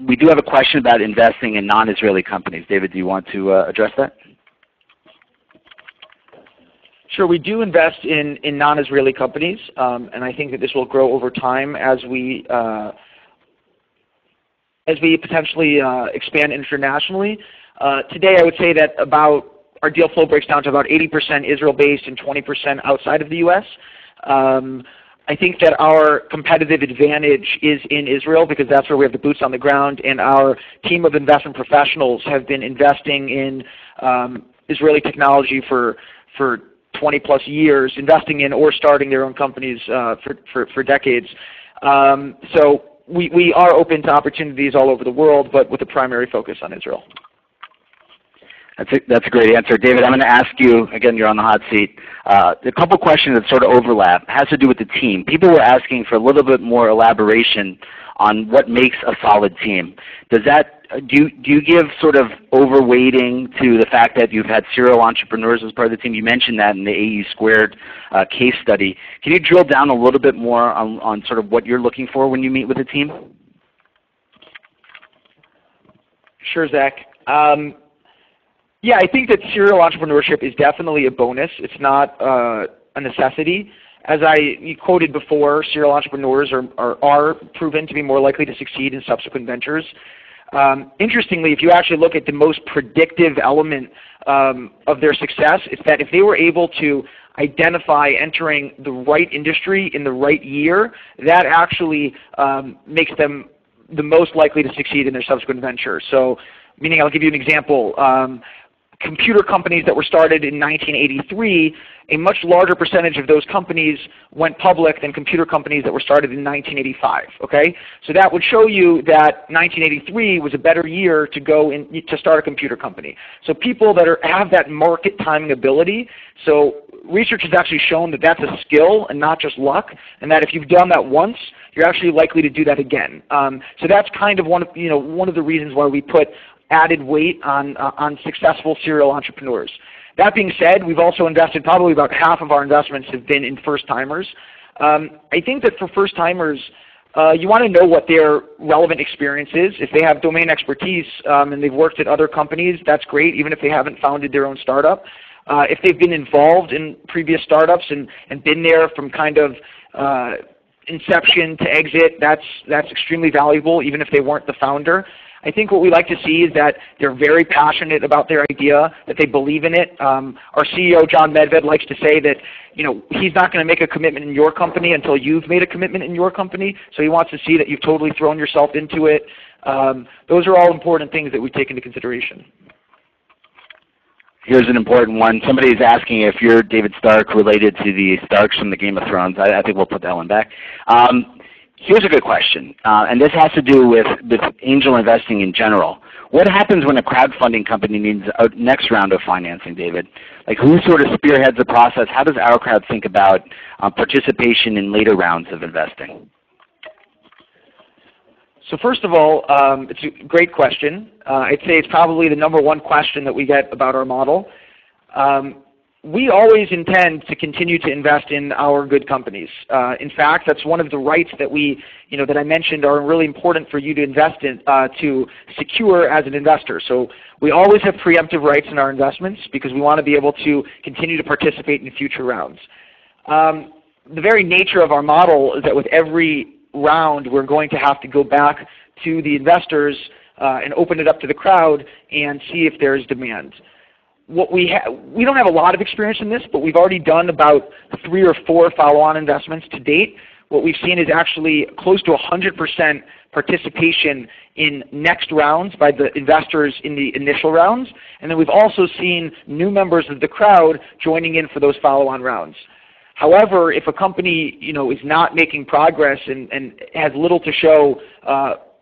We do have a question about investing in non-Israeli companies. David, do you want to address that? Sure, we do invest in non-Israeli companies, and I think that this will grow over time as we potentially expand internationally. Today I would say that our deal flow breaks down to about 80% Israel-based and 20% outside of the U.S. I think that our competitive advantage is in Israel because that's where we have the boots on the ground, and our team of investment professionals have been investing in Israeli technology for 20 plus years, investing in or starting their own companies for decades. So we are open to opportunities all over the world, but with a primary focus on Israel. That's a great answer. David, I'm going to ask you, again, you're on the hot seat, a couple questions that sort of overlap. It has to do with the team. People were asking for a little bit more elaboration on what makes a solid team. Do you give sort of overweighting to the fact that you've had serial entrepreneurs as part of the team? You mentioned that in the AE Squared case study. Can you drill down a little bit more on sort of what you're looking for when you meet with a team? Sure, Zach. Yeah, I think that serial entrepreneurship is definitely a bonus. It's not a necessity. As you quoted before, serial entrepreneurs are proven to be more likely to succeed in subsequent ventures. Interestingly, if you actually look at the most predictive element of their success, it's that if they were able to identify entering the right industry in the right year, that actually makes them the most likely to succeed in their subsequent venture. So, meaning, I'll give you an example. Computer companies that were started in 1983, a much larger percentage of those companies went public than computer companies that were started in 1985. Okay, so that would show you that 1983 was a better year to go to start a computer company. So people that have that market timing ability. So research has actually shown that that's a skill and not just luck, and that if you've done that once, you're actually likely to do that again. So that's kind of one of the reasons why we put added weight on successful serial entrepreneurs. That being said, we've also invested, probably about half of our investments have been in first-timers. I think that for first-timers, you want to know what their relevant experience is. If they have domain expertise and they've worked at other companies, that's great, even if they haven't founded their own startup. If they've been involved in previous startups and been there from kind of inception to exit, that's extremely valuable, even if they weren't the founder. I think what we like to see is that they're very passionate about their idea, that they believe in it. Our CEO, John Medved, likes to say that he's not going to make a commitment in your company until you've made a commitment in your company. So he wants to see that you've totally thrown yourself into it. Those are all important things that we take into consideration. Here's an important one. Somebody is asking if you're David Stark related to the Starks from the Game of Thrones. I think we'll put that one back. Here's a good question, and this has to do with angel investing in general. What happens when a crowdfunding company needs a next round of financing, David? Like, who sort of spearheads the process? How does OurCrowd think about participation in later rounds of investing? So first of all, it's a great question. I'd say it's probably the #1 question that we get about our model. We always intend to continue to invest in our good companies. In fact, that's one of the rights that that I mentioned are really important for you to invest in, to secure as an investor. So we always have preemptive rights in our investments because we want to be able to continue to participate in future rounds. The very nature of our model is that with every round, we're going to have to go back to the investors and open it up to the crowd and see if there's demand. We don't have a lot of experience in this, but we've already done about 3 or 4 follow-on investments to date. What we've seen is actually close to 100% participation in next rounds by the investors in the initial rounds. And then we've also seen new members of the crowd joining in for those follow-on rounds. However, if a company is not making progress and has little to show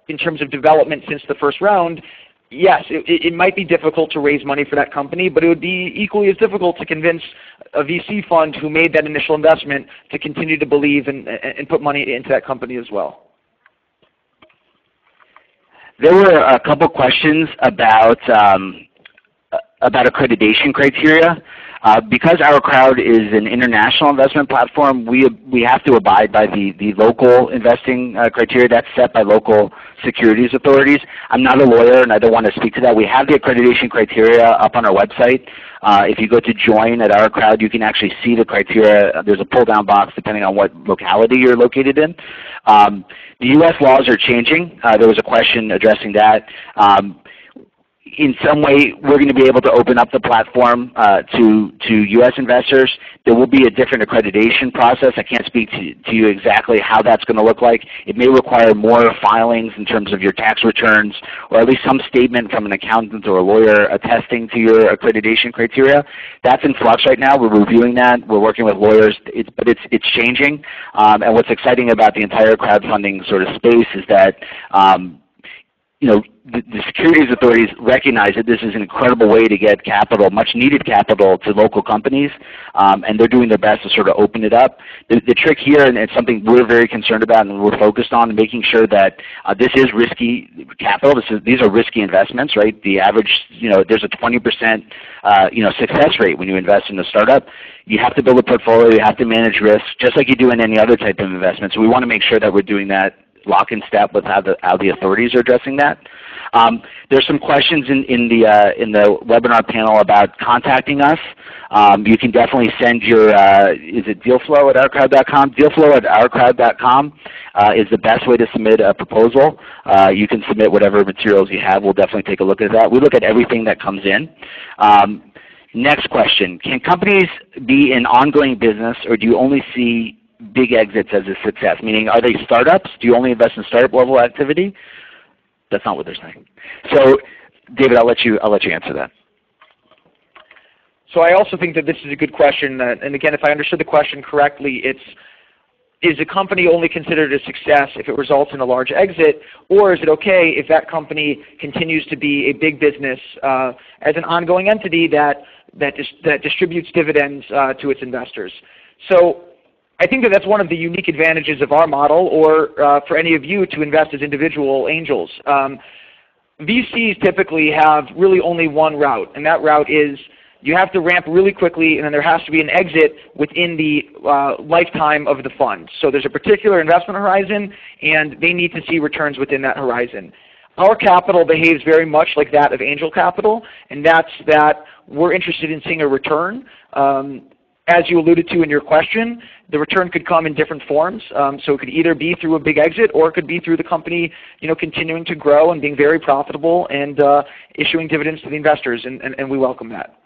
in terms of development since the first round, yes, it might be difficult to raise money for that company, but it would be equally as difficult to convince a VC fund who made that initial investment to continue to believe and put money into that company as well. There were a couple questions about accreditation criteria. Because OurCrowd is an international investment platform, we have to abide by the local investing criteria that's set by local securities authorities. I'm not a lawyer and I don't want to speak to that. We have the accreditation criteria up on our website. If you go to join at OurCrowd, you can actually see the criteria. There's a pull-down box depending on what locality you're located in. The U.S. laws are changing. There was a question addressing that. In some way, we're going to be able to open up the platform to U.S. investors. There will be a different accreditation process. I can't speak to you exactly how that's going to look like. It may require more filings in terms of your tax returns, or at least some statement from an accountant or a lawyer attesting to your accreditation criteria. That's in flux right now. We're reviewing that. We're working with lawyers, but it's changing. And what's exciting about the entire crowdfunding sort of space is that the securities authorities recognize that this is an incredible way to get capital, much needed capital, to local companies, and they're doing their best to sort of open it up. The trick here, and it's something we're very concerned about and we're focused on, making sure that this is risky capital. These are risky investments, right? The average, there's a 20% success rate when you invest in a startup. You have to build a portfolio. You have to manage risk, just like you do in any other type of investment. So we want to make sure that we're doing that lock in step with how the authorities are addressing that. There's some questions in the webinar panel about contacting us. You can definitely send your, is it dealflow at OurCrowd.com? Dealflow at OurCrowd.com is the best way to submit a proposal. You can submit whatever materials you have. We'll definitely take a look at that. We look at everything that comes in. Next question, can companies be in ongoing business, or do you only see big exits as a success? Meaning, are they startups? Do you only invest in startup level activity? That's not what they're saying. So, David, I'll let you answer that. So I also think that this is a good question. And again, if I understood the question correctly, is a company only considered a success if it results in a large exit, or is it okay if that company continues to be a big business as an ongoing entity that distributes dividends to its investors? So I think that that's one of the unique advantages of our model, or for any of you to invest as individual angels. VCs typically have really only one route, and that route is you have to ramp really quickly, and then there has to be an exit within the lifetime of the fund. So there's a particular investment horizon, and they need to see returns within that horizon. Our capital behaves very much like that of angel capital, and that's that we're interested in seeing a return. As you alluded to in your question, the return could come in different forms. So it could either be through a big exit, or it could be through the company continuing to grow and being very profitable and issuing dividends to the investors, and we welcome that.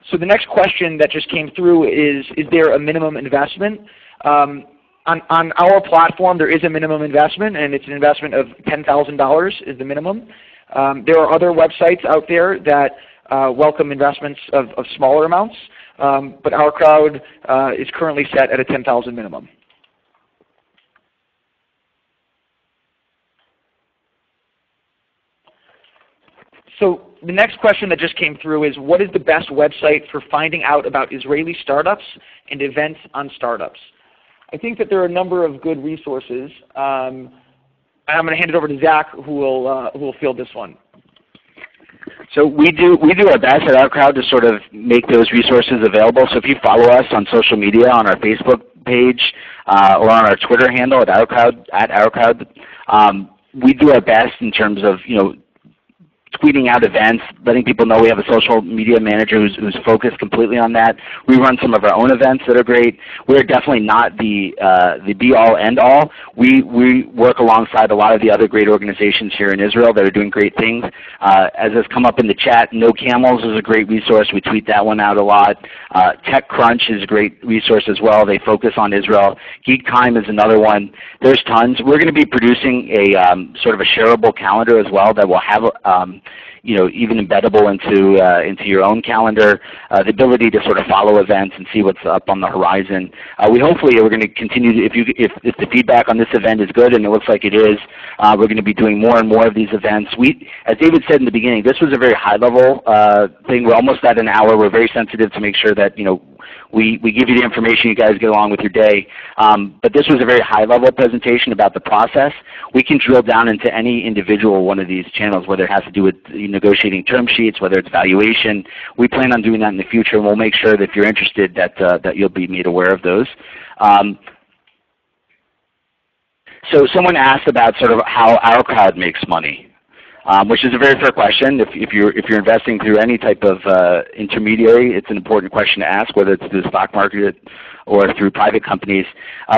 So the next question that just came through is there a minimum investment? On our platform, there is a minimum investment, and it's an investment of $10,000 is the minimum. There are other websites out there that welcome investments of smaller amounts, but OurCrowd is currently set at a $10,000 minimum. So the next question that just came through is, what is the best website for finding out about Israeli startups and events on startups? I think that there are a number of good resources. I'm going to hand it over to Zack, who will field this one. So we do our best at OurCrowd to sort of make those resources available. So if you follow us on social media, on our Facebook page, or on our Twitter handle at OurCrowd, we do our best in terms of tweeting out events, letting people know we have a social media manager who's focused completely on that. We run some of our own events that are great. We're definitely not the be-all, end-all. We work alongside a lot of the other great organizations here in Israel that are doing great things. As has come up in the chat, No Camels is a great resource. We tweet that one out a lot. TechCrunch is a great resource as well. They focus on Israel. Geek Time is another one. There's tons. We're going to be producing a sort of a shareable calendar as well that will have even embeddable into your own calendar, the ability to sort of follow events and see what's up on the horizon. We're going to continue to, if the feedback on this event is good, and it looks like it is, we're going to be doing more and more of these events. As David said in the beginning, this was a very high-level thing. We're almost at an hour. We're very sensitive to make sure that we give you the information, you guys get along with your day. But this was a very high-level presentation about the process. We can drill down into any individual one of these channels, whether it has to do with negotiating term sheets, whether it's valuation. We plan on doing that in the future, and we'll make sure that if you're interested that you'll be made aware of those. So someone asked about sort of how OurCrowd makes money, which is a very fair question. If you're investing through any type of intermediary, it's an important question to ask, whether it's through the stock market or through private companies.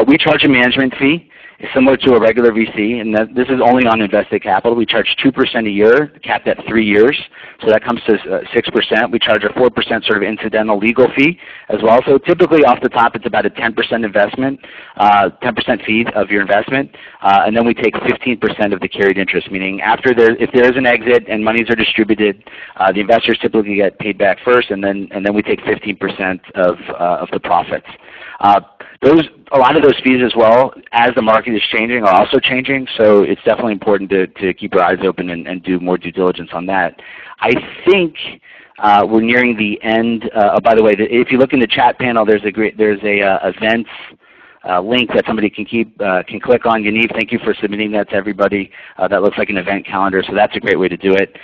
We charge a management fee. It's similar to a regular VC, and this is only on invested capital. We charge 2% a year, capped at 3 years, so that comes to 6%. We charge a 4% sort of incidental legal fee as well. So typically off the top, it's about a 10% investment, 10% fee of your investment, and then we take 15% of the carried interest, meaning if there is an exit and monies are distributed, the investors typically get paid back first, and then we take 15% of the profits. A lot of those fees as well, as the market is changing, are also changing, so it's definitely important to keep your eyes open and do more due diligence on that. I think we're nearing the end. By the way, if you look in the chat panel, there's a events link that somebody can click on. Yaniv, thank you for submitting that to everybody. That looks like an event calendar, so that's a great way to do it.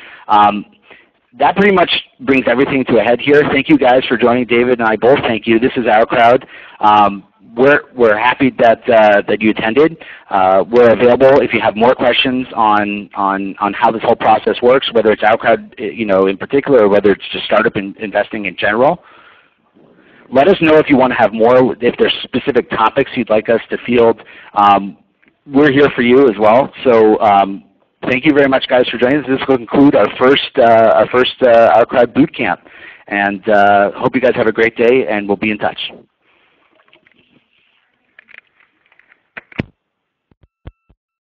That pretty much brings everything to a head here. Thank you guys for joining. David and I both thank you. This is OurCrowd. We're happy that you attended. We're available if you have more questions on how this whole process works, whether it's OurCrowd in particular or whether it's just startup investing in general. Let us know if you want to have more, if there's specific topics you'd like us to field. We're here for you as well. So thank you very much, guys, for joining us. This will conclude our first OurCrowd boot camp. And hope you guys have a great day, and we'll be in touch.